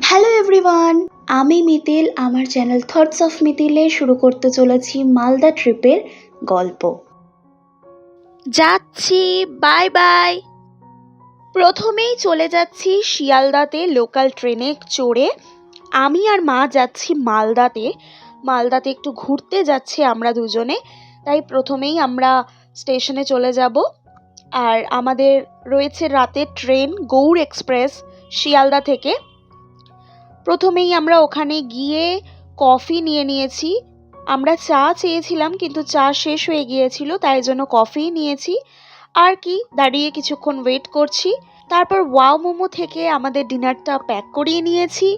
Hello everyone, আমি মিতিল। আমার channel thoughts of মিতিলে শুরু করতে চলেছি মালদা ট্রিপের গল্প। যাচ্ছি, বাই বাই। প্রথমেই চলে যাচ্ছি শিয়ালদাতে লোকাল ট্রেনে চড়ে। আমি আর মা যাচ্ছি মালদাতে একটু ঘুরতে যাচ্ছি আমরা দুজনে, তাই প্রথমেই আমরা স্টেশনে চলে যাব। আর আমাদের রয়েছে রাতের ট্রেন গৌড় এক্সপ্রেস শিয়ালদা থেকে। প্রথমেই আমরা ওখানে গিয়ে কফি নিয়ে নিয়েছি। আমরা চা চেয়েছিলাম কিন্তু চা শেষ হয়ে গিয়েছিল, তাই জন্য কফি নিয়েছি। আর কি, দাঁড়িয়ে কিছুক্ষণ ওয়েট করছি। তারপর ওয়াও মোমো থেকে আমাদের ডিনারটা প্যাক করিয়ে নিয়েছি।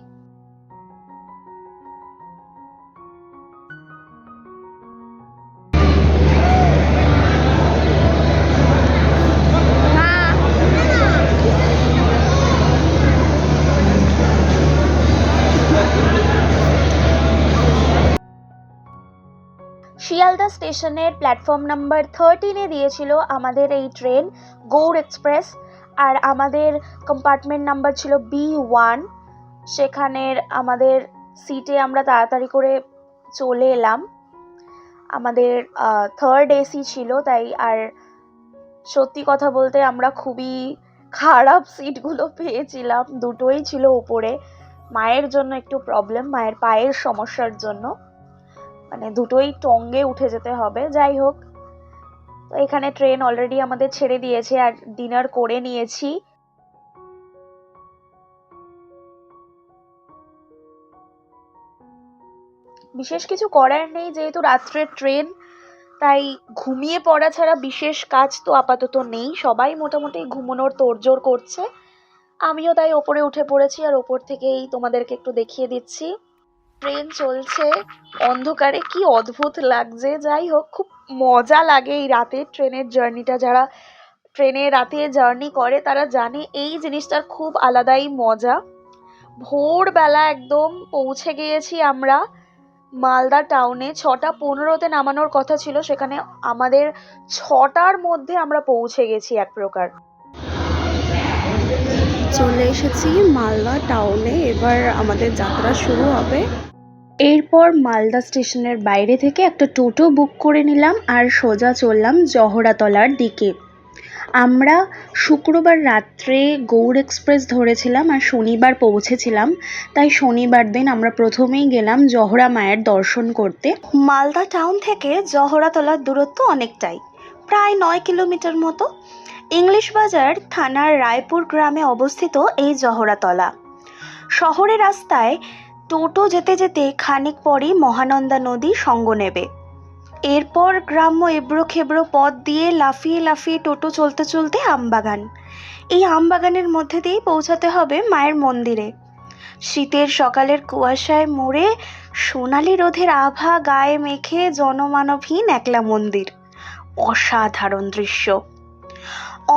শিয়ালদা স্টেশনের প্ল্যাটফর্ম নাম্বার 13-এ দিয়েছিল আমাদের এই ট্রেন গৌড় এক্সপ্রেস। আর আমাদের কম্পার্টমেন্ট নাম্বার ছিল B1। সেখানের আমাদের সিটে আমরা তাড়াতাড়ি করে চলে এলাম। আমাদের থার্ড এসি ছিল তাই। আর সত্যি কথা বলতে আমরা খুবই খারাপ সিটগুলো পেয়েছিলাম, দুটোই ছিল উপরে। মায়ের জন্য একটু প্রবলেম, মায়ের পায়ের সমস্যার জন্য, মানে দুটোই টঙ্গে উঠে যেতে হবে। যাই হোক, তো এখানে ট্রেন অলরেডি আমাদের ছেড়ে দিয়েছে আর ডিনার করে নিয়েছি। বিশেষ কিছু করার নেই, যেহেতু রাত্রের ট্রেন, তাই ঘুমিয়ে পড়া ছাড়া বিশেষ কাজ তো আপাতত নেই। সবাই মোটামুটি ঘুমানোর তোড়জোড় করছে, আমিও তাই ওপরে উঠে পড়েছি আর ওপর থেকেই তোমাদেরকে একটু দেখিয়ে দিচ্ছি। ট্রেন চলছে অন্ধকারে, কি অদ্ভুত লাগছে। যাই হোক, খুব মজা লাগে এই রাতে ট্রেনের জার্নিটা। যারা ট্রেনে রাতে জার্নি করে তারা জানে এই জিনিসটার খুব আলাদাই মজা। ভোরবেলা একদম পৌঁছে গিয়েছি আমরা মালদা টাউনে। 6:15-তে নামানোর কথা ছিল, সেখানে আমাদের 6টার মধ্যে আমরা পৌঁছে গেছি এক প্রকার। চলে এসেছি মালদা টাউনে, এবার আমাদের যাত্রা শুরু হবে। এরপর মালদা স্টেশনের বাইরে থেকে একটা টোটো বুক করে নিলাম আর সোজা চললাম জহড়াতলার দিকে। আমরা শুক্রবার রাত্রে গৌড় এক্সপ্রেস ধরেছিলাম আর শনিবার পৌঁছেছিলাম, তাই শনিবার দিন আমরা প্রথমেই গেলাম জহড়া মায়ের দর্শন করতে। মালদা টাউন থেকে জহড়াতলার দূরত্ব অনেকটাই, প্রায় 9 কিলোমিটার মতো। ইংলিশ বাজার থানার রায়পুর গ্রামে অবস্থিত এই জহড়াতলা। শহরের রাস্তায় টোটো যেতে যেতে খানিক পরই মহানন্দা নদী সঙ্গ নেবে। এরপর গ্রাম্য এবড়ো খেবড়ো পথ দিয়ে লাফিয়ে লাফিয়ে টোটো চলতে চলতে আমবাগান। এই আমবাগানের মধ্যে দিয়েই পৌঁছাতে হবে মায়ের মন্দিরে। শীতের সকালের কুয়াশায় মুড়ে সোনালি রোদের আভা গায়ে মেখে জনমানবহীন একলা মন্দির। অসাধারণ দৃশ্য।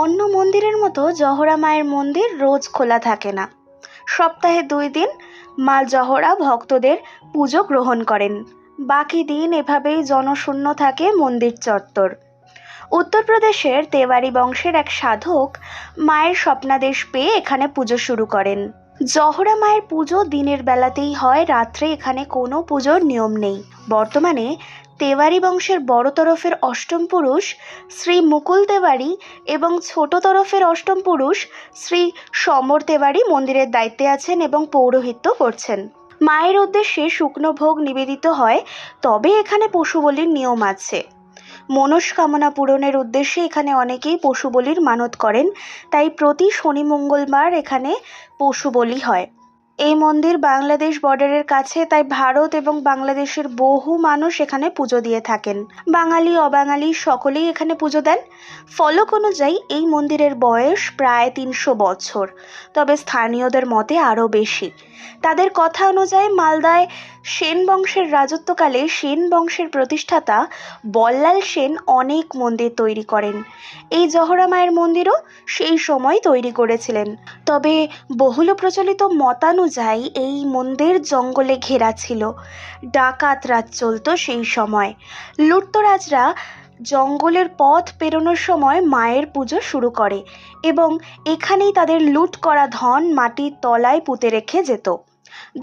অন্য মন্দিরের মতো জহড়া মায়ের মন্দির রোজ খোলা থাকে না। সপ্তাহে 2 দিন মা জহড়া ভক্তদের পুজো গ্রহণ করেন, বাকি দিন এভাবেই জনশূন্য থাকে মন্দির চত্বর। উত্তরপ্রদেশের তেওয়ারি বংশের এক সাধক মায়ের স্বপ্নাদেশ পেয়ে এখানে পুজো শুরু করেন। জহড়া মায়ের পুজো দিনের বেলাতেই হয়, রাত্রে এখানে কোনো পুজোর নিয়ম নেই। বর্তমানে তেওয়ারি বংশের বড় তরফের অষ্টম পুরুষ শ্রী মুকুল তেওয়ারি এবং ছোট তরফের অষ্টম পুরুষ শ্রী সমর তেওয়ারি মন্দিরের দায়িত্বে আছেন এবং পৌরোহিত্য করছেন। মায়ের উদ্দেশ্যে শুকনো ভোগ নিবেদিত হয়, তবে এখানে পশু বলির নিয়ম আছে। মনস্কামনা পূরণের উদ্দেশ্যে এখানে অনেকেই পশু বলির মানত করেন, তাই প্রতি শনি মঙ্গলবার এখানে পশু বলি হয়। এই মন্দির বাংলাদেশ বর্ডারের কাছে, তাই ভারত এবং বাংলাদেশের বহু মানুষ এখানে পুজো দিয়ে থাকেন। বাঙালি অবাঙালি সকলেই এখানে পুজো দেন। ফলক অনুযায়ী এই মন্দিরের বয়স প্রায় 300 বছর, তবে স্থানীয়দের মতে আরও বেশি। তাদের কথা অনুযায়ী মালদায় সেন বংশের রাজত্বকালে সেন বংশের প্রতিষ্ঠাতা বল্লাল সেন অনেক মন্দির তৈরি করেন। এই জহড়া মায়ের মন্দিরও সেই সময় তৈরি করেছিলেন। তবে বহুল প্রচলিত মতানুযায়ী এই মন্দির জঙ্গলে ঘেরা ছিল। ডাকাত রাজ চলত সেই সময়। লুটতরাজরা জঙ্গলের পথ পেরোনোর সময় মায়ের পুজো শুরু করে এবং এখানেই তাদের লুট করা ধন মাটির তলায় পুঁতে রেখে যেত।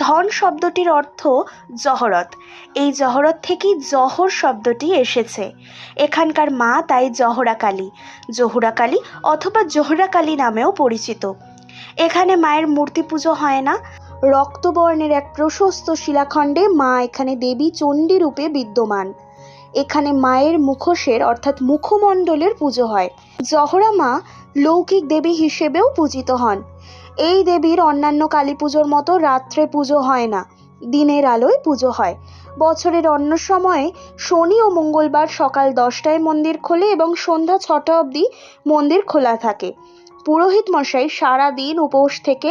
ধন শব্দটির অর্থ জহরত। এই জহরত থেকেই জহর শব্দটি এসেছে। এখানকার মা তাই জহরা কালী, জহুরা কালী অথবা জোহরা কালী নামেও পরিচিত। এখানে মায়ের মূর্তি পুজো হয় না। রক্তবর্ণের এক প্রশস্ত শিলাখণ্ডে মা এখানে দেবী চণ্ডী রূপে বিদ্যমান। এখানে মায়ের মুখোশের অর্থাৎ মুখমণ্ডলের পুজো হয়। জহরা মা লৌকিক দেবী হিসেবেও পূজিত হন। এই দেবীর অন্যান্য কালী পুজোর মতো রাত্রে পুজো হয় না, দিনের আলোয় পুজো হয়। বছরের অন্য সময়ে শনি ও মঙ্গলবার সকাল 10টায় মন্দির খোলে এবং সন্ধ্যা 6টা অবধি মন্দির খোলা থাকে। পুরোহিত মশাই সারাদিন উপোস থেকে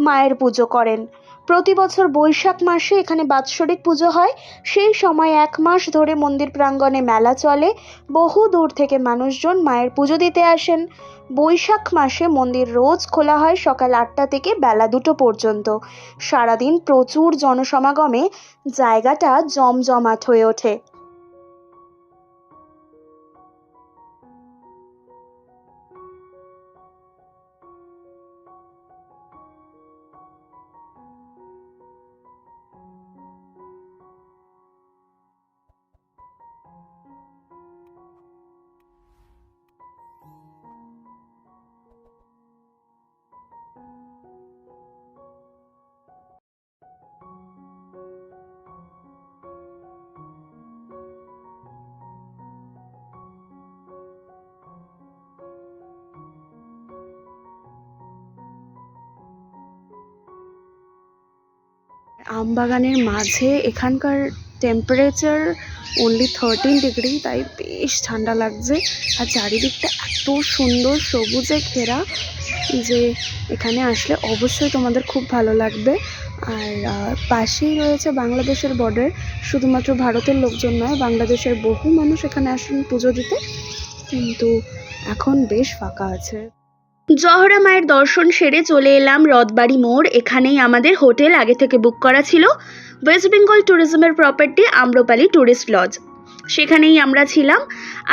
মায়ের পুজো করেন। প্রতি বছর বৈশাখ মাসে এখানে বাৎসরিক পুজো হয়। সেই সময় 1 মাস ধরে মন্দির প্রাঙ্গণে মেলা চলে। বহু দূর থেকে মানুষজন মায়ের পুজো দিতে আসেন। বৈশাখ মাসে মন্দির রোজ খোলা হয় সকাল 8টা থেকে বেলা 2টো পর্যন্ত। সারাদিন প্রচুর জনসমাগমে জায়গাটা জমজমাট হয়ে ওঠে। আমবাগানের মাঝে এখানকার টেম্পারেচার অনলি 13 ডিগ্রি, তাই বেশ ঠান্ডা লাগছে। আর চারিদিকটা এত সুন্দর সবুজে ঘেরা যে এখানে আসলে অবশ্যই তোমাদের খুব ভালো লাগবে। আর পাশেই রয়েছে বাংলাদেশের বর্ডার। শুধুমাত্র ভারতের লোকজন নয়, বাংলাদেশের বহু মানুষ এখানে আসেন পুজো দিতে, কিন্তু এখন বেশ ফাঁকা আছে। জহরা মায়ের দর্শন সেরে চলে এলাম রথবাড়ি মোড়। এখানেই আমাদের হোটেল আগে থেকে বুক করা ছিল, ওয়েস্ট বেঙ্গল ট্যুরিজমের প্রপার্টি আম্রপালি ট্যুরিস্ট লজ। সেখানেই আমরা ছিলাম।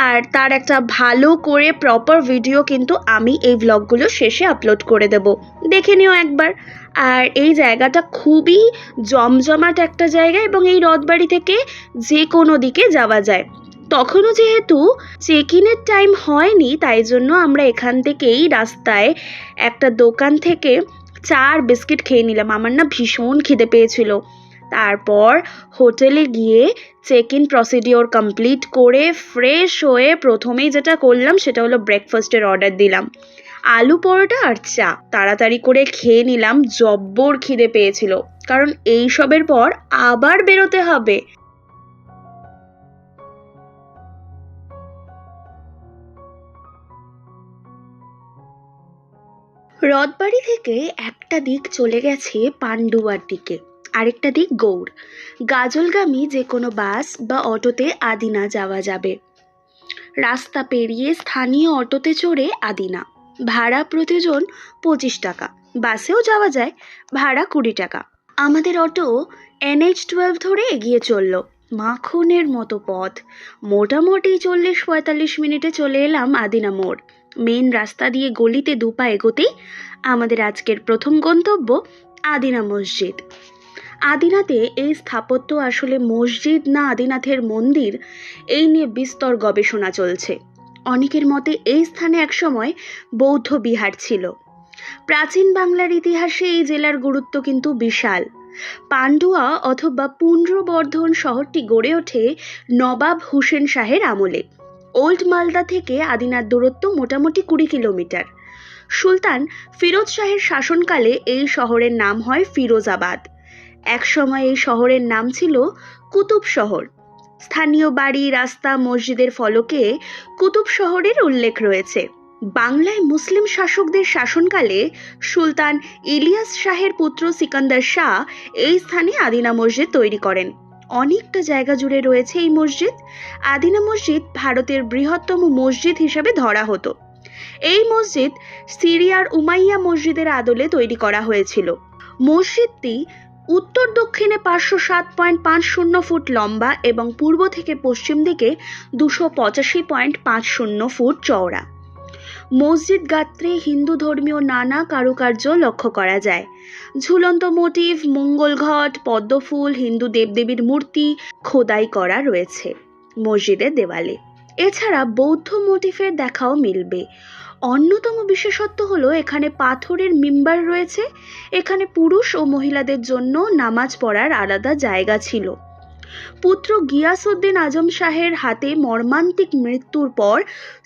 আর তার একটা ভালো করে প্রপার ভিডিও কিন্তু আমি এই ব্লগগুলো শেষে আপলোড করে দেব, দেখে নিও একবার। আর এই জায়গাটা খুবই জমজমাট একটা জায়গা এবং এই রথবাড়ি থেকে যে কোনো দিকে যাওয়া যায়। তখনও যেহেতু চেক ইনের টাইম হয়নি, তাই জন্য আমরা এখান থেকেই রাস্তায় একটা দোকান থেকে চা আর বিস্কিট খেয়ে নিলাম। আমার না ভীষণ খিদে পেয়েছিল। তারপর হোটেলে গিয়ে চেক ইন প্রসিডিওর কমপ্লিট করে ফ্রেশ হয়ে প্রথমেই যেটা করলাম সেটা হলো ব্রেকফাস্টের অর্ডার দিলাম, আলু পরোটা আর চা। তাড়াতাড়ি করে খেয়ে নিলাম, জব্বর খিদে পেয়েছিল, কারণ এই সবের পর আবার বেরোতে হবে। রথবাড়ি থেকে একটা দিক চলে গেছে পান্ডুয়ার দিকে, আরেকটা দিক গৌড়। গাজলগামী যে কোনো বাস বা অটোতে আদিনা যাওয়া যাবে। রাস্তা পেরিয়ে স্থানীয় অটোতে চড়ে আদিনা, ভাড়া প্রতিজন 25 টাকা। বাসেও যাওয়া যায়, ভাড়া 20 টাকা। আমাদের অটো NH-12 ধরে এগিয়ে চলল। মাখনের মতো পথ, মোটামুটি 40-45 মিনিটে চলে এলাম আদিনা মোড়। মেন রাস্তা দিয়ে গলিতে দুপা এগোতেই আমাদের আজকের প্রথম গন্তব্য আদিনা মসজিদ। আদিনাতে এই স্থাপত্য আসলে মসজিদ না আদিনাথের মন্দির, এই নিয়ে বিস্তর গবেষণা চলছে। অনেকের মতে এই স্থানে একসময় বৌদ্ধ বিহার ছিল। প্রাচীন বাংলার ইতিহাসে এই জেলার গুরুত্ব কিন্তু বিশাল। পান্ডুয়া অথবা পুন্ড্রবর্ধন শহরটি গড়ে ওঠে নবাব হুসেন শাহের আমলে। ওল্ড মালদা থেকে আদিনার দূরত্ব মোটামুটি 20 কিলোমিটার। সুলতান ফিরোজ শাহের শাসনকালে এই শহরের নাম হয় ফিরোজাবাদ। একসময় এই শহরের নাম ছিল কুতুব শহর। স্থানীয় বাড়ি, রাস্তা, মসজিদের ফলকে কুতুব শহরের উল্লেখ রয়েছে। বাংলায় মুসলিম শাসকদের শাসনকালে সুলতান ইলিয়াস শাহের পুত্র সিকান্দার শাহ এই স্থানে আদিনা মসজিদ তৈরি করেন। অনেকটা জায়গা জুড়ে রয়েছে এই মসজিদ। আদিনা মসজিদ ভারতের বৃহত্তম মসজিদ হিসেবে ধরা হতো। এই মসজিদ সিরিয়ার উমাইয়া মসজিদের আদলে তৈরি করা হয়েছিল। মসজিদটি উত্তর দক্ষিণে 507.50 ফুট লম্বা এবং পূর্ব থেকে পশ্চিম দিকে 285.50 ফুট চওড়া। মসজিদ গাত্রে হিন্দু ধর্মীয় নানা কারুকার্য লক্ষ্য করা যায়। ঝুলন্ত মোটিভ, মঙ্গল ঘট, পদ্মফুল, হিন্দু দেবদেবীর মূর্তি খোদাই করা রয়েছে মসজিদের দেওয়ালে। এছাড়া বৌদ্ধ মোটিফের দেখাও মিলবে। অন্যতম বিশেষত্ব হলো এখানে পাথরের মিম্বার রয়েছে। এখানে পুরুষ ও মহিলাদের জন্য নামাজ পড়ার আলাদা জায়গা ছিল। পুত্র গিয়াসউদ্দিন আজম শাহের হাতে মর্মান্তিক মৃত্যুর পর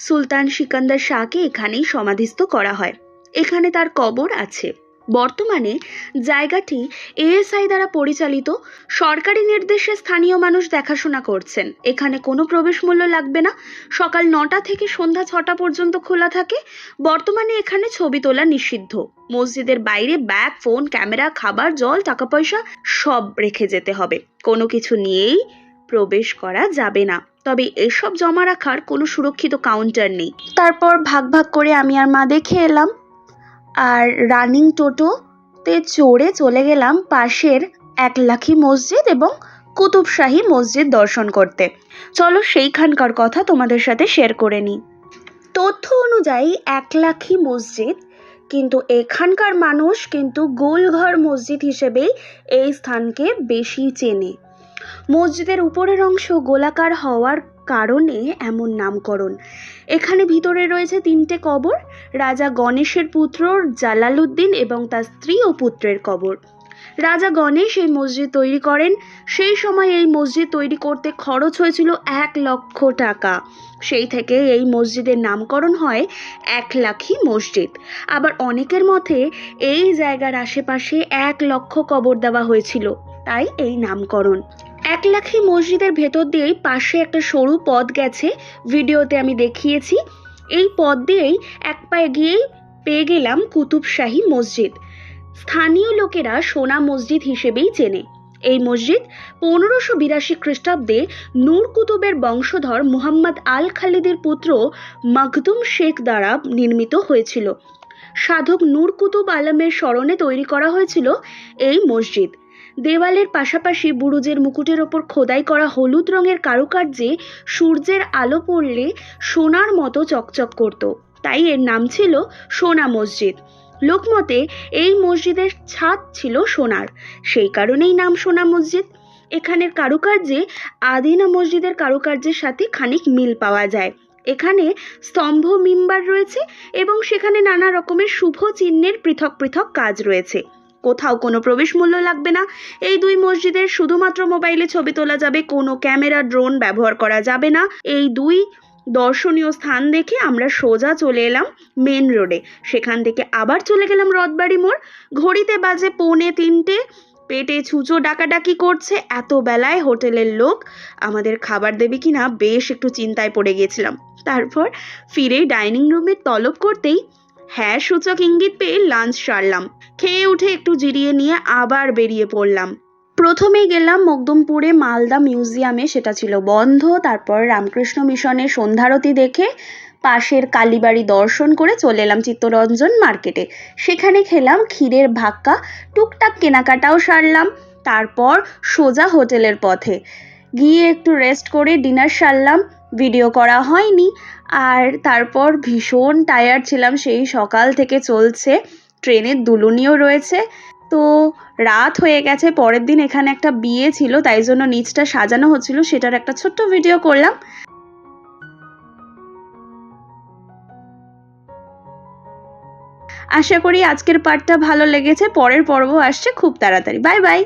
সুলতান সিকান্দার শাহকে এখানেই সমাধিস্থ করা হয়। এখানে তার কবর আছে। বর্তমানে জায়গাটি এএসআই দ্বারা পরিচালিত। সরকারি নির্দেশে স্থানীয় মানুষ দেখাশোনা করছেন। এখানে কোনো প্রবেশ মূল্য লাগবে না। সকাল 9টা থেকে সন্ধ্যা 6টা পর্যন্ত খোলা থাকে। বর্তমানে এখানে ছবি তোলা নিষিদ্ধ। মসজিদের বাইরে ব্যাগ, ফোন, ক্যামেরা, খাবার, জল, টাকা পয়সা সব রেখে যেতে হবে। কোনো কিছু নিয়েই প্রবেশ করা যাবে না। তবে এসব জমা রাখার কোনো সুরক্ষিত কাউন্টার নেই। তারপর ভাগ ভাগ করে আমি আর মা দেখে এলাম, আর রানিং টোটোতে চড়ে চলে গেলাম পাশের একলাখি মসজিদ এবং কুতুবশাহী মসজিদ দর্শন করতে। চলো সেইখানকার কথা তোমাদের সাথে শেয়ার করে নিই। তথ্য অনুযায়ী একলাখি মসজিদ, কিন্তু এখানকার মানুষ কিন্তু গোলঘর মসজিদ হিসেবেই এই স্থানকে বেশি চেনে। মসজিদের উপরের অংশ গোলাকার হওয়ার কারণে এমন নামকরণ। এখানে ভিতরে রয়েছে 3টে কবর। রাজা গণেশের পুত্র জালালউদ্দিন এবং তার স্ত্রী ও পুত্রের কবর। রাজা গণেশ এই মসজিদ তৈরি করেন। সেই সময় এই মসজিদ তৈরি করতে খরচ হয়েছিল 1 লক্ষ টাকা। সেই থেকে এই মসজিদের নামকরণ হয় একলাখি মসজিদ। আবার অনেকের মতে এই জায়গার আশেপাশে 1 লক্ষ কবর দেওয়া হয়েছিল, তাই এই নামকরণ। একলাখি মসজিদের ভেতর দিয়েই পাশে একটা সরু পথ গেছে, ভিডিওতে আমি দেখিয়েছি। এই পথ দিয়েই এক পায়ে গিয়েই পেয়ে গেলাম কুতুবশাহী মসজিদ। স্থানীয় লোকেরা সোনা মসজিদ হিসেবেই চেনে। এই মসজিদ 1582 খ্রিস্টাব্দে নূর কুতুবের বংশধর মুহাম্মদ আল খালিদের পুত্র মখদুম শেখ দ্বারা নির্মিত হয়েছিল। সাধক নূর কুতুব আলমের স্মরণে তৈরি করা হয়েছিল এই মসজিদ। দেওয়ালের পাশাপাশি বুরুজের মুকুটের ওপর খোদাই করা হলুদ রঙের কারুকার্যে সূর্যের আলো পড়লে সোনার মতো চকচক করত, তাই এর নাম ছিল সোনা মসজিদ। লোকমতে এই মসজিদের ছাদ ছিল সোনার, সেই কারণেই নাম সোনা মসজিদ। এখানের কারুকার্যে আদিনা মসজিদের কারুকার্যের সাথে খানিক মিল পাওয়া যায়। এখানে স্তম্ভ, মিম্বার রয়েছে এবং সেখানে নানা রকমের শুভ চিহ্নের পৃথক পৃথক কাজ রয়েছে। কোথাও কোনো প্রবেশ মূল্য লাগবে না। এই 2 মসজিদের শুধুমাত্র মোবাইলে ছবি তোলা যাবে, কোনো ক্যামেরা, ড্রোন ব্যবহার করা যাবে না। এই 2 দর্শনীয় স্থান দেখে আমরা সোজা চলে এলাম মেন রোডে। সেখান থেকে আবার চলে গেলাম রথবাড়ি মোড়। ঘড়িতে বাজে 2:45। পেটে ছুঁচো ডাকাডাকি করছে। এত বেলায় হোটেলের লোক আমাদের খাবার দেবে কিনা বেশ একটু চিন্তায় পড়ে গেছিলাম। তারপর ফিরে ডাইনিং রুমে তলব করতেই হ্যাঁ সূচক ইঙ্গিত পেয়ে লাঞ্চ সারলাম। খেয়ে উঠে একটু জিরিয়ে নিয়ে আবার বেরিয়ে পড়লাম। প্রথমেই গেলাম মকদুমপুরে মালদা মিউজিয়ামে, সেটা ছিল বন্ধ। তারপর রামকৃষ্ণ মিশনের সন্ধ্যারতি দেখে পাশের কালীবাড়ি দর্শন করে চলে এলাম চিত্তরঞ্জন মার্কেটে। সেখানে খেলাম ক্ষীরের ভাক্কা, টুকটাক কেনাকাটাও সারলাম। তারপর সোজা হোটেলের পথে গিয়ে একটু রেস্ট করে ডিনার সারলাম। ভিডিও করা হয়নি। আর তারপর ভীষণ টায়ার্ড ছিলাম, সেই সকাল থেকে চলছে। ট্রেনের দুলুনিও রয়েছে। তো রাত হয়ে গেছে। পরের দিন এখানে একটা বিয়ে ছিল, তাই জন্য নিচটা সাজানো হচ্ছিল, সেটার একটা ছোট্ট ভিডিও করলাম। আশা করি আজকের পার্টটা ভালো লেগেছে। পরের পর্ব আসছে খুব তাড়াতাড়ি। Bye bye.